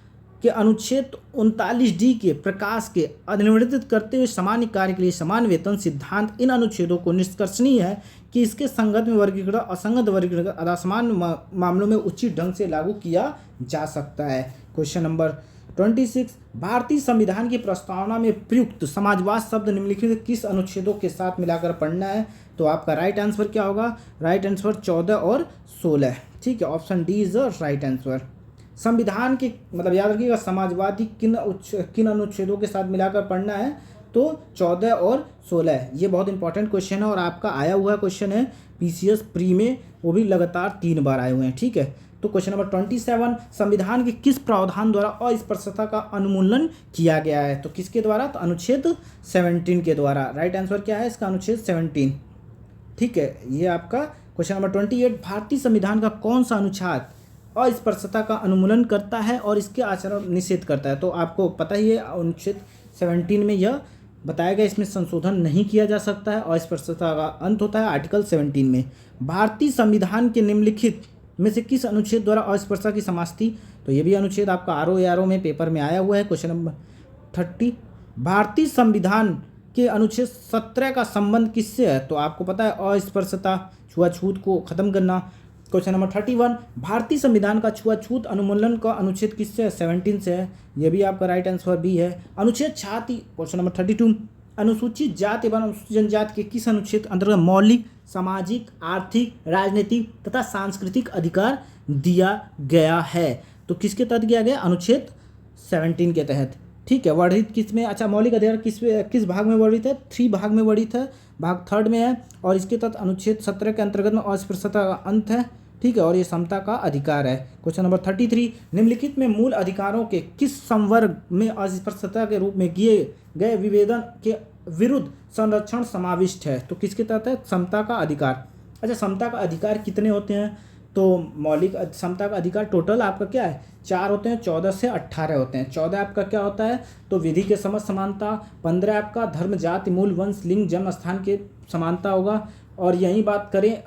के अनुच्छेद 39(d) के प्रकाश के अनुनिर्देशित करते हुए सामान्य कार्य के लिए समान वेतन सिद्धांत इन अनुच्छेदों को निष्कर्षणीय है कि इसके संगत में वर्गीकरण, असंगत वर्गीकरण असमान मामलों में उचित ढंग से लागू किया जा सकता है। क्वेश्चन नंबर 26, भारतीय संविधान की प्रस्तावना में प्रयुक्त समाजवाद शब्द निम्नलिखित किस अनुच्छेदों के साथ मिलाकर पढ़ना है? तो आपका राइट आंसर क्या होगा? राइट आंसर 14 और 16। ठीक है, option D is the right answer. संविधान के मतलब याद रखिएगा समाजवादी किन अनुच्छेदों के साथ मिलाकर पढ़ना है? तो 14 और 16। ये बहुत इंपॉर्टेंट क्वेश्चन है और आपका आया हुआ क्वेश्चन है पीसीएस प्री में, वो भी लगातार 3 बार आए हुए हैं। ठीक है, तो क्वेश्चन नंबर 27, संविधान के किस प्रावधान द्वारा अस्पृश्यता का उन्मूलन किया गया है? तो किसके द्वारा? तो अनुच्छेद 17 के द्वारा। राइट आंसर क्या है इसका? अनुच्छेद 17। ठीक है, ये आपका क्वेश्चन नंबर 28, भारतीय संविधान का कौन सा अनुच्छेद अस्पृश्यता का उन्मूलन करता है और इसके आचरण निषेध करता है? तो आपको पता ही है अनुच्छेद 17 में यह बताया गया इसमें संशोधन नहीं किया जा सकता है। अस्पृश्यता का अंत होता है आर्टिकल 17 में। भारतीय संविधान के निम्नलिखित में से किस अनुच्छेद द्वारा अस्पृश्यता की समाप्ति? तो ये भी अनुच्छेद आपका आरओ में पेपर में आया हुआ है। क्वेश्चन नंबर 30, भारतीय संविधान के अनुच्छेद 17 का संबंध किससे है? तो आपको पता है अस्पृश्यता, छुआछूत को खत्म करना। क्वेश्चन नंबर 31, भारतीय संविधान का छुआछूत अनुमूलन का अनुच्छेद किससे है? 17 से है। यह भी आपका राइट आंसर बी है। अनुच्छेद 36, क्वेश्चन नंबर 32, अनुसूचित जाति एवं अनुसूचित जनजाति के किस अनुच्छेद अंतर्गत मौलिक सामाजिक, आर्थिक, राजनीतिक तथा सांस्कृतिक अधिकार दिया गया है? तो किसके तहत दिया गया? अनुच्छेद 17 के तहत। ठीक है, वर्णित किस में? अच्छा, मौलिक अधिकार किस भाग में वर्णित है? 3 भाग में वर्णित है, भाग 3 में है। और इसके तहत अनुच्छेद 17 के अंतर्गत में अस्पृश्यता का अंत है। ठीक है, और ये समता का अधिकार है। क्वेश्चन नंबर 33, निम्नलिखित में मूल अधिकारों के किस संवर्ग में अस्पृश्यता के रूप में किए गए विवेदन के विरुद्ध संरक्षण समाविष्ट है? तो किसके तहत है? समता का अधिकार। अच्छा, समता का अधिकार कितने होते हैं? तो मौलिक समता का अधिकार टोटल आपका क्या है? 4 होते हैं, 14 से 18 होते हैं। 14 आपका क्या होता है? तो विधि के समझ समानता। 15 आपका धर्म, जाति, मूल, वंश, लिंग, जन्म स्थान के समानता होगा। और यही बात करें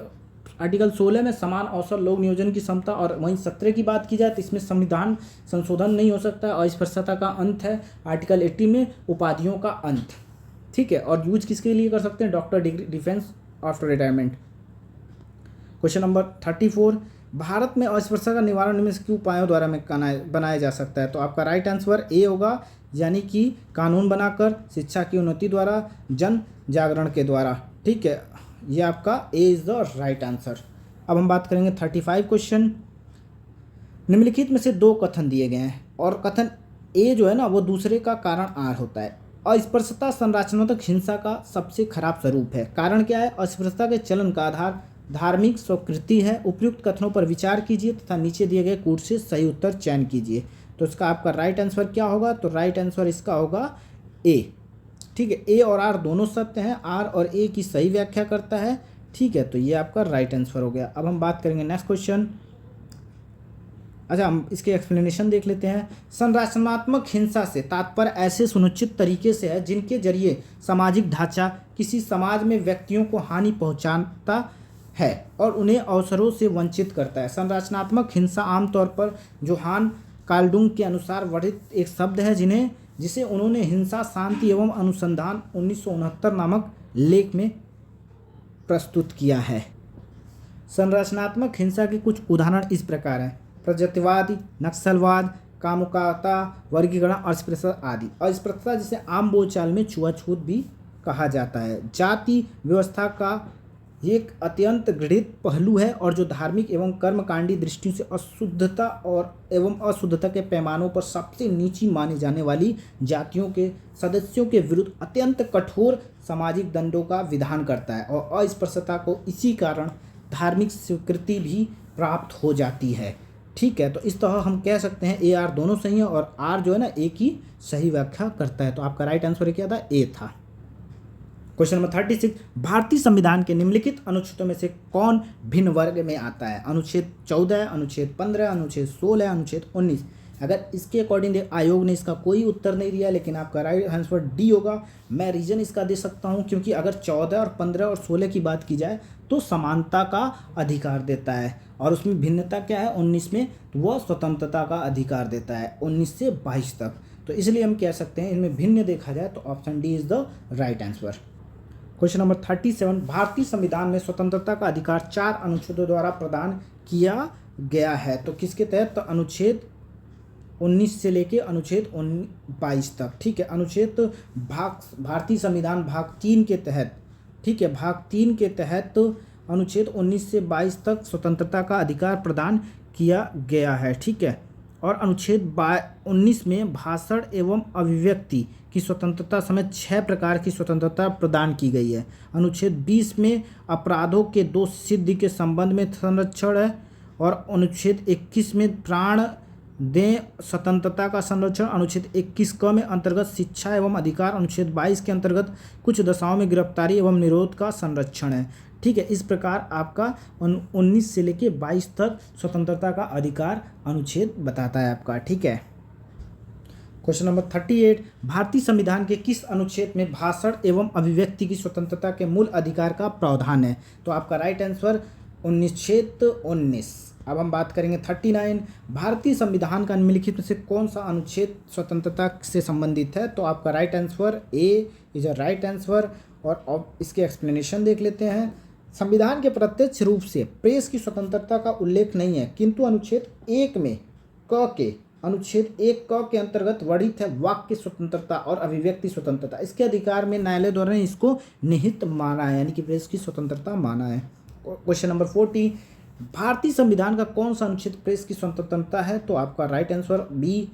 आर्टिकल 16 में समान अवसर लोक नियोजन की क्षमता। और वहीं 17 की बात की जाए तो इसमें संविधान संशोधन नहीं हो सकता है। अस्पृश्यता का अंत है आर्टिकल 80 में, उपाधियों का अंत। ठीक है, और यूज किसके लिए कर सकते हैं? Doctor, degree, defence after retirement. Question number 34, Bharat में अस्पृश्यता का निवारण निम्न से किन उपायों द्वारा में बनाया जा सकता है? तो आपका राइट आंसर ए होगा, यानी कि कानून बनाकर, शिक्षा की उन्नति द्वारा, जन जागरण के द्वारा। ठीक है, ये आपका ए इज द राइट आंसर। अब हम बात करेंगे 35 क्वेश्चन। निम्नलिखित में से 2 कथन दिए गए हैं और कथन ए जो है ना वो दूसरे का कारण आर होता है। अस्पृश्यता संरचनात्मक हिंसा का सबसे खराब स्वरूप है। कारण क्या है? अस्पृश्यता के चलन का आधार धार्मिक स्वीकृति है। उपयुक्त कथनों पर विचार कीजिए तथा नीचे दिए गए कूट से सही उत्तर चयन कीजिए। तो इसका आपका राइट आंसर क्या होगा? तो राइट आंसर इसका होगा ए। ठीक है, ए और आर दोनों सत्य हैं। आर और ए की सही व्याख्या करता है। ठीक है, तो ये आपका राइट आंसर हो गया। अब हम बात करेंगे नेक्स्ट क्वेश्चन। अच्छा, हम इसके एक्सप्लेनेशन देख लेते हैं। संरचनात्मक हिंसा से तात्पर्य ऐसे सुनिश्चित तरीके से है जिनके जरिए सामाजिक ढांचा किसी समाज में व्यक्तियों को हानि पहुंचाता है और उन्हें अवसरों से वंचित करता है। संरचनात्मक हिंसा आमतौर पर जोहान काल्डुंग के अनुसार वर्णित एक शब्द है जिसे उन्होंने हिंसा, शांति एवं अनुसंधान 1969 नामक लेख में प्रस्तुत किया है। संरचनात्मक हिंसा के कुछ उदाहरण इस प्रकार हैं: प्रजातिवाद, नक्सलवाद, कामुकता, वर्गीकरण, अस्पृश्यता आदि। अस्पृश्यता जिसे आम बोलचाल में छुआछूत भी कहा जाता है। जाति व्यवस्था का एक अत्यंत घृणित पहलू है और जो धार्मिक एवं कर्मकांडी दृष्टियों से अशुद्धता एवं अशुद्धता के पैमानों पर सबसे नीची माने जाने वाली जातियों के सदस्यों के विरुद्ध अत्यंत कठोर सामाजिक दंडों का विधान करता है। और अस्पृश्यता को इसी कारण धार्मिक स्वीकृति भी प्राप्त हो जाती है। ठीक है, तो इस तरह हम कह सकते हैं ए आर दोनों सही हैं और आर जो है ना ए की सही व्याख्या करता है। तो आपका राइट आंसर क्या था? ए था। क्वेश्चन नंबर 36, भारतीय संविधान के निम्नलिखित अनुच्छेदों में से कौन भिन्न वर्ग में आता है? अनुच्छेद 14, अनुच्छेद 15, अनुच्छेद 16, अनुच्छेद 19। अगर इसके अकॉर्डिंग आयोग ने इसका कोई उत्तर नहीं दिया, लेकिन आपका राइट आंसर डी होगा। मैं रीजन इसका दे सकता हूं क्योंकि अगर 14 और 15 और 16 की बात की जाए तो समानता का अधिकार देता है और उसमें भिन्नता क्या है? 19 में वह स्वतंत्रता का अधिकार देता है 19 से 22 तक। तो इसलिए हम कह सकते हैं इनमें भिन्न देखा जाए तो option D is the right answer. Question number 37, भारतीय संविधान में स्वतंत्रता का अधिकार 4 अनुच्छेदों द्वारा प्रदान किया गया है। तो किसके तहत? तो अनुच्छेद 19 से लेके अनुच्छेद 22 तक। ठीक है, अनुच्छेद भारतीय संविधान भाग 3 के तहत, ठीक है, भाग 3 के तहत अनुच्छेद 19 से 22 तक स्वतंत्रता का अधिकार प्रदान किया गया है। ठीक है, और अनुच्छेद 19 में भाषण एवं अभिव्यक्ति की स्वतंत्रता समेत 6 प्रकार की स्वतंत्रता प्रदान की गई है। अनुच्छेद 20 में अपराधों के दोष सिद्धि के संबंध में संरक्षण है और अनुच्छेद 21 में प्राण दें स्वतंत्रता का संरक्षण। अनुच्छेद 21 क में अंतर्गत शिक्षा एवं अधिकार। अनुच्छेद 22 के अंतर्गत कुछ दशाओं में गिरफ्तारी एवं निरोध का संरक्षण है। ठीक है, इस प्रकार आपका 19 से लेके 22 तक स्वतंत्रता का अधिकार अनुच्छेद बताता है आपका। ठीक है, क्वेश्चन नंबर 38, भारतीय संविधान के किस अनुच्छेद में भाषण एवं अभिव्यक्ति की स्वतंत्रता के मूल अधिकार का प्रावधान है? तो आपका राइट आंसर अनुच्छेद 19। अब हम बात करेंगे 39, भारतीय संविधान का निम्नलिखित में से कौन सा अनुच्छेद स्वतंत्रता से संबंधित है? तो आपका right answer A is a right answer. और अब इसके एक्सप्लेनेशन देख लेते हैं। संविधान के प्रत्यक्ष रूप से प्रेस की स्वतंत्रता का उल्लेख नहीं है, किंतु अनुच्छेद 1 में अनुच्छेद 1 क के अंतर्गत वर्णित है वाक्य स्वतंत्रता और अभिव्यक्ति स्वतंत्रता। इसके अधिकार में न्यायालय द्वारा इसको निहित माना है, यानी कि प्रेस की स्वतंत्रता माना है। क्वेश्चन नंबर 40, भारतीय संविधान का कौन सा अनुच्छेद प्रेस की स्वतंत्रता है? तो आपका right answer B.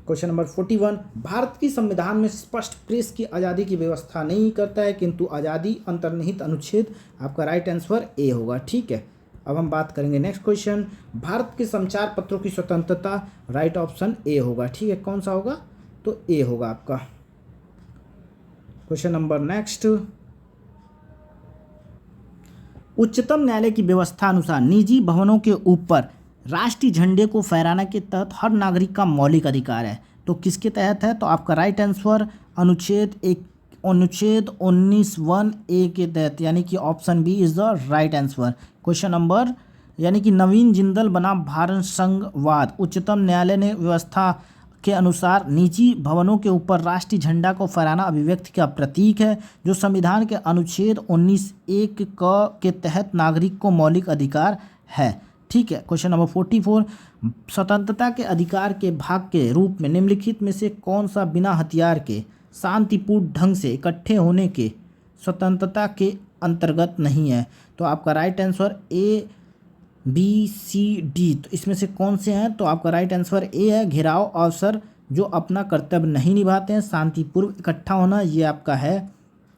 Question number 41, Bharat की संविधान में स्पष्ट प्रेस की आज़ादी की व्यवस्था नहीं करता है, किंतु आज़ादी अंतर्निहित अनुच्छेद। आपका राइट आंसर ए होगा। ठीक है, अब हम बात करेंगे नेक्स्ट क्वेश्चन, भारत के संचार पत्रों की स्वतंत्रता। राइट ऑप्शन ए होगा। ठीक है, कौन सा होगा? तो ए होगा आपका। क्वेश्चन नंबर नेक्स्ट, उच्चतम न्यायालय की व्यवस्था अनुसार निजी भवनों के ऊपर राष्ट्रीय झंडे को फहराने के तहत हर नागरिक का मौलिक अधिकार है। तो किसके तहत है? तो आपका राइट आंसर अनुच्छेद 19(1)(a) के तहत, यानी कि option B is the right answer. Question number, यानी कि नवीन जिंदल बनाम भारत संघवाद, उच्चतम न्यायालय ने व्यवस्था के अनुसार निजी भवनों के ऊपर राष्ट्रीय झंडा को फहराना अभिव्यक्ति का प्रतीक है, जो संविधान के अनुच्छेद 19(1) के तहत नागरिक को मौलिक अधिकार है। ठीक है, क्वेश्चन नंबर 44, स्वतंत्रता के अधिकार के भाग के रूप में निम्नलिखित में से कौन सा बिना हथियार के शांतिपूर्ण ढंग से इकट्ठे होने के स्वतंत्रता के अंतर्गत नहीं है? तो आपका right answer A B C D, तो इसमें से कौन से हैं? तो आपका राइट आंसर ए है, घेराव अवसर जो अपना कर्तव्य नहीं निभाते हैं, शांतिपूर्व इकट्ठा होना, ये आपका है।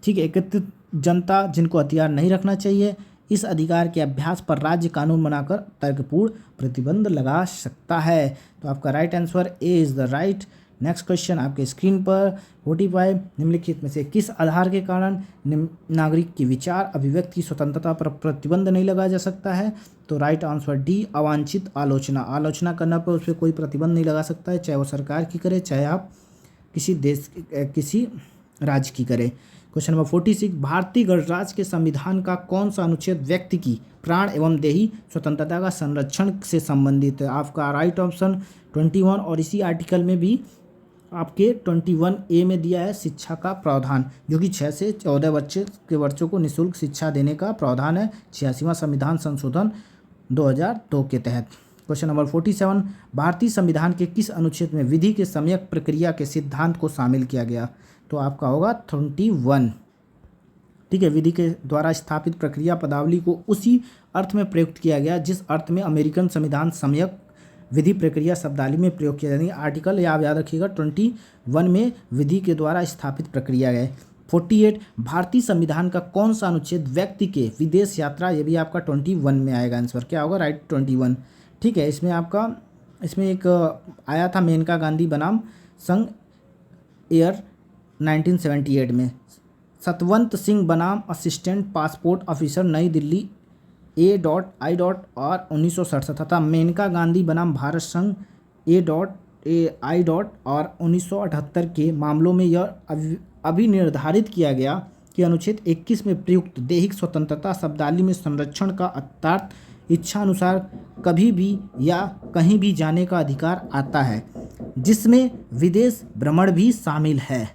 ठीक है, एकत्रित जनता जिनको हथियार नहीं रखना चाहिए, इस अधिकार के अभ्यास पर राज्य कानून बनाकर तर्कपूर्ण प्रतिबंध लगा सकता है। तो आपका right answer A is the right. Next question आपके स्क्रीन पर 45, निम्नलिखित में से किस आधार के कारण नागरिक की विचार अभिव्यक्ति की स्वतंत्रता पर प्रतिबंध नहीं लगाया जा सकता है? तो राइट आंसर डी, अवांछित आलोचना करने पर उस पर कोई प्रतिबंध नहीं लगा सकता है, चाहे वो सरकार की करे, चाहे आप किसी राज्य की करे। क्वेश्चन नंबर 46, भारतीय गणराज्य के संविधान का कौन सा अनुच्छेद व्यक्ति की प्राण एवं देही स्वतंत्रता का संरक्षण से संबंधित है? आपका राइट ऑप्शन 21, और इसी आर्टिकल में भी आपके 21A में दिया है शिक्षा का प्रावधान, जो कि 6 से 14 वर्षों को निःशुल्क शिक्षा देने का प्रावधान है 86वां संविधान संशोधन 2002 के तहत। क्वेश्चन नंबर 47, भारतीय संविधान के किस अनुच्छेद में विधि के सम्यक प्रक्रिया के सिद्धांत को शामिल किया गया? तो आपका होगा 21। ठीक है, विधि के द्वारा स्थापित प्रक्रिया पदावली को उसी अर्थ में प्रयुक्त किया गया जिस अर्थ में अमेरिकन संविधान सम्यक विधि प्रक्रिया शब्दावली में प्रयोग किया जाएगा। आर्टिकल याद रखिएगा 21 में विधि के द्वारा स्थापित प्रक्रिया है। 48, भारतीय संविधान का कौन सा अनुच्छेद व्यक्ति के विदेश यात्रा, ये भी आपका 21 में आएगा आंसर। क्या होगा? राइट 21। ठीक है, इसमें एक आया था मेनका गांधी बनाम संघ एयर 1978 में, सतवंत सिंह बनाम असिस्टेंट पासपोर्ट ऑफिसर नई दिल्ली A.I. और 1967 तथा मेनका गांधी बनाम भारत संघ A.I. और 1978 के मामलों में यह अभी निर्धारित किया गया कि अनुच्छेद 21 में प्रयुक्त दैहिक स्वतंत्रता शब्दावली में संरक्षण का अर्थात इच्छा अनुसार कभी भी या कहीं भी जाने का अधिकार आता है, जिसमें विदेश भ्रमण भी शामिल है।